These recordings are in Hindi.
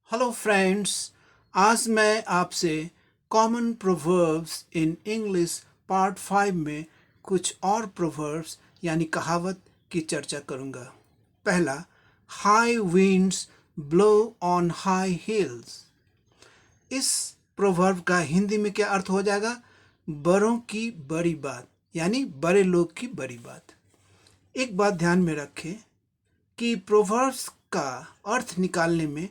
Hello friends. आज मैं आपसे common proverbs in English part 5 में कुछ और प्रोवर्ब्स यानी कहावत की चर्चा करूंगा। पहला, high winds blow on high heels. इस प्रोवर्ब का हिंदी में क्या अर्थ हो जाएगा? बड़ों की बड़ी बात यानी बड़े लोग की बड़ी बात। एक बात ध्यान में रखें कि प्रोवर्ब्स का अर्थ निकालने में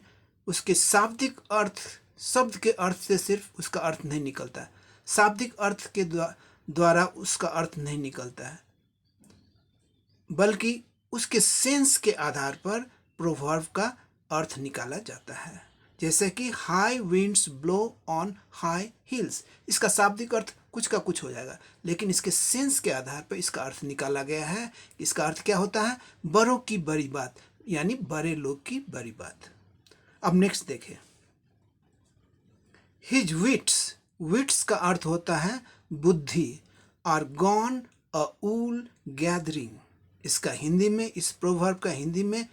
उसके शाब्दिक अर्थ, शब्द के अर्थ से सिर्फ उसका अर्थ नहीं निकलता, शाब्दिक अर्थ के द्वारा उसका अर्थ नहीं निकलता है, बल्कि उसके सेंस के आधार पर प्रोवर्ब का अर्थ निकाला जाता है। जैसे कि high winds blow on high heels, इसका शाब्दिक अर्थ कुछ का कुछ हो जाएगा, लेकिन इसके सेंस के आधार पर इसका अर्थ निकाला गया है। इसका अर्थ क्या होता है? बड़ों की बड़ी बात यानी बड़े लोग की बड़ी बात। अब नेक्स्ट देखें, हिज विट्स। विट्स का अर्थ होता है बुद्धि। Are gone a wool gathering. इसका हिंदी में, इस प्रोवर्ब का हिंदी में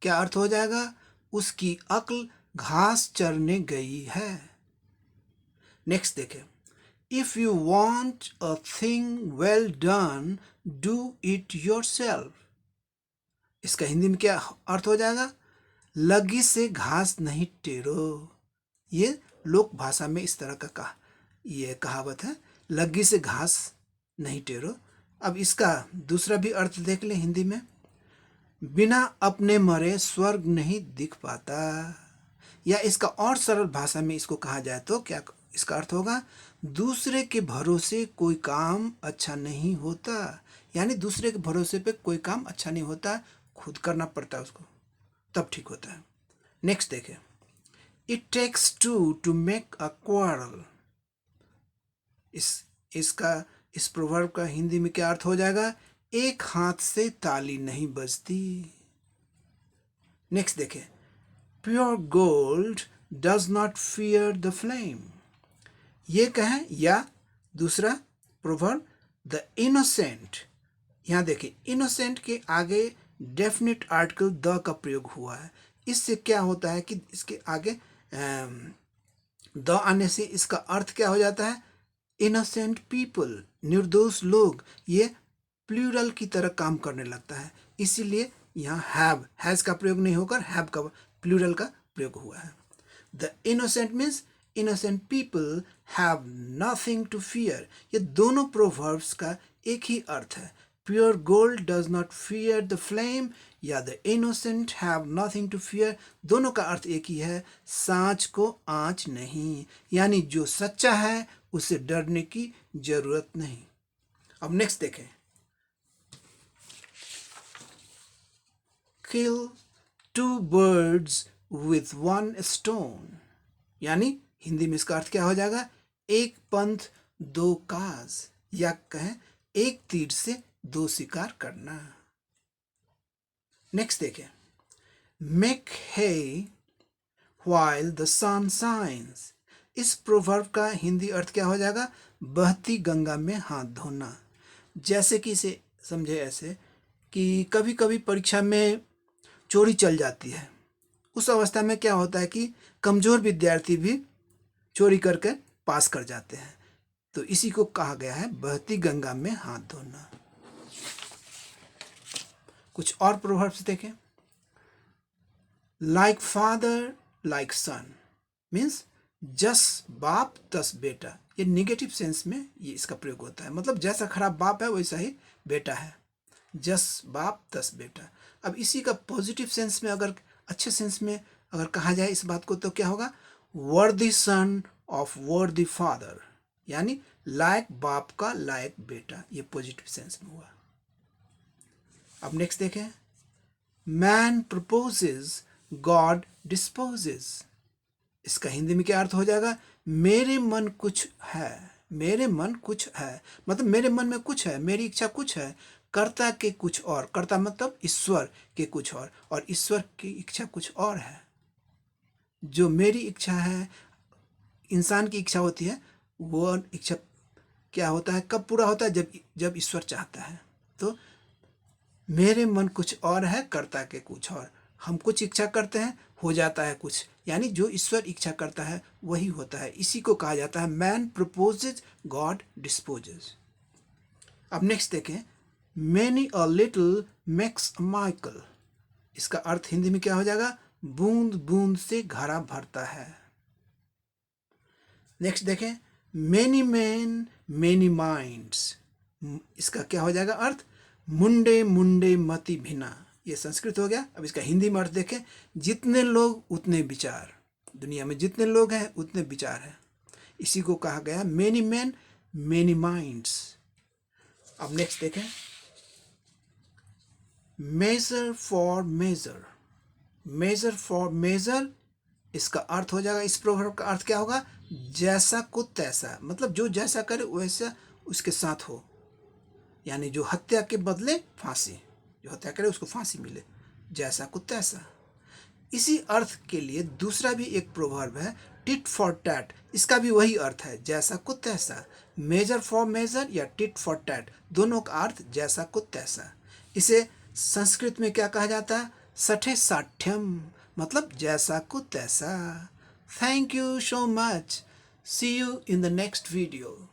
क्या अर्थ हो जाएगा? उसकी अक्ल घास चरने गई है। नेक्स्ट देखें, if you want a thing well done do it yourself. इसका हिंदी में क्या अर्थ हो जाएगा? लगी से घास नहीं टेरो। ये लोक भाषा में इस तरह का ये कहावत है, लगी से घास नहीं टेरो। अब इसका दूसरा भी अर्थ देख लें हिंदी में, बिना अपने मरे स्वर्ग नहीं दिख पाता। या इसका और सरल भाषा में इसको कहा जाए तो क्या इसका अर्थ होगा? दूसरे के भरोसे कोई काम अच्छा नहीं होता। यानी दूसरे के भरोसे पे कोई काम अच्छा नहीं होता, खुद करना पड़ता है उसको, तब ठीक होता है। नेक्स्ट देखें, it takes two to make a quarrel. इस प्रोवर्ब का हिंदी में क्या अर्थ हो जाएगा? एक हाथ से ताली नहीं बजती। नेक्स्ट देखें, pure gold does not fear the flame. ये कहें, या दूसरा प्रोवर्ब, द इनोसेंट। यहां देखिए, इनोसेंट के आगे डेफिनेट आर्टिकल द का प्रयोग हुआ है। इससे क्या होता है कि इसके आगे द आने से इसका अर्थ क्या हो जाता है? इनोसेंट पीपल, निर्दोष लोग। ये प्लूरल की तरह काम करने लगता है, इसीलिए यहाँ हैव, हैज का प्रयोग नहीं होकर हैव का, प्लूरल का प्रयोग हुआ है। The innocent means innocent people have nothing to fear. ये दोनों प्रोवर्ब्स का एक ही अर्थ है। Pure gold does not fear the flame या the innocent have nothing to fear, दोनों का अर्थ एक ही है, सांच को आंच नहीं। यानी जो सच्चा है उसे डरने की जरूरत नहीं। अब नेक्स्ट देखें, kill two birds with one stone. यानी हिंदी में इसका अर्थ क्या हो जाएगा? एक पंथ दो काज, या कहें एक तीर से दो शिकार करना। नेक्स्ट देखें, make hay while the sun shines. इस प्रोवर्ब का हिंदी अर्थ क्या हो जाएगा? बहती गंगा में हाथ धोना। जैसे कि इसे समझे ऐसे कि कभी कभी परीक्षा में चोरी चल जाती है, उस अवस्था में क्या होता है कि कमजोर विद्यार्थी भी चोरी करके पास कर जाते हैं, तो इसी को कहा गया है बहती गंगा में हाथ धोना। कुछ और प्रोवर्ब्स देखें, लाइक फादर लाइक सन मीन्स जस बाप तस बेटा। ये निगेटिव सेंस में ये इसका प्रयोग होता है, मतलब जैसा खराब बाप है वैसा ही बेटा है, जस बाप तस बेटा। अब इसी का पॉजिटिव सेंस में, अगर अच्छे सेंस में अगर कहा जाए इस बात को, तो क्या होगा? वर्दी सन ऑफ वर्दी फादर, यानी लायक बाप का लायक बेटा। ये पॉजिटिव सेंस में हुआ। अब नेक्स्ट देखें, मैन प्रपोजेस गॉड डिस्पोजेस। इसका हिंदी में क्या अर्थ हो जाएगा? मेरे मन कुछ है, मेरे मन कुछ है, मतलब मेरे मन में कुछ है, मेरी इच्छा कुछ है, कर्ता के कुछ और, कर्ता मतलब ईश्वर के कुछ और ईश्वर की इच्छा कुछ और है। जो मेरी इच्छा है, इंसान की इच्छा होती है, वो इच्छा क्या होता है, कब पूरा होता है? जब ईश्वर चाहता है। तो मेरे मन कुछ और है, कर्ता के कुछ और। हम कुछ इच्छा करते हैं, हो जाता है कुछ, यानी जो ईश्वर इच्छा करता है वही होता है। इसी को कहा जाता है मैन प्रपोजेज गॉड डिस्पोजेज। अब नेक्स्ट देखें, many a little makes a Michael. इसका अर्थ हिंदी में क्या हो जाएगा? बूंद बूंद से घड़ा भरता है। नेक्स्ट देखें, मेनी मैन मेनी माइंड्स। इसका क्या हो जाएगा अर्थ? मुंडे मुंडे मति भिना। ये संस्कृत हो गया। अब इसका हिंदी में अर्थ देखें, जितने लोग उतने विचार। दुनिया में जितने लोग हैं उतने विचार हैं। इसी को कहा गया मेनी मैन मेनी माइंड्स। अब नेक्स्ट देखें, measure for measure. Measure for measure, इसका अर्थ हो जाएगा, इस प्रोवर्ब का अर्थ क्या होगा? जैसा को तैसा, मतलब जो जैसा करे वैसा उसके साथ हो। यानी जो हत्या के बदले फांसी, जो हत्या करे उसको फांसी मिले, जैसा को तैसा। इसी अर्थ के लिए दूसरा भी एक प्रोवर्ब है, टिट फॉर टैट। इसका भी वही अर्थ है, जैसा को तैसा। मेजर फॉर मेजर या टिट फॉर टैट, दोनों का अर्थ जैसा को तैसा। इसे संस्कृत में क्या कहा जाता है? सठे साठ्यम, मतलब जैसा को तैसा। Thank you so much. See you in the next video.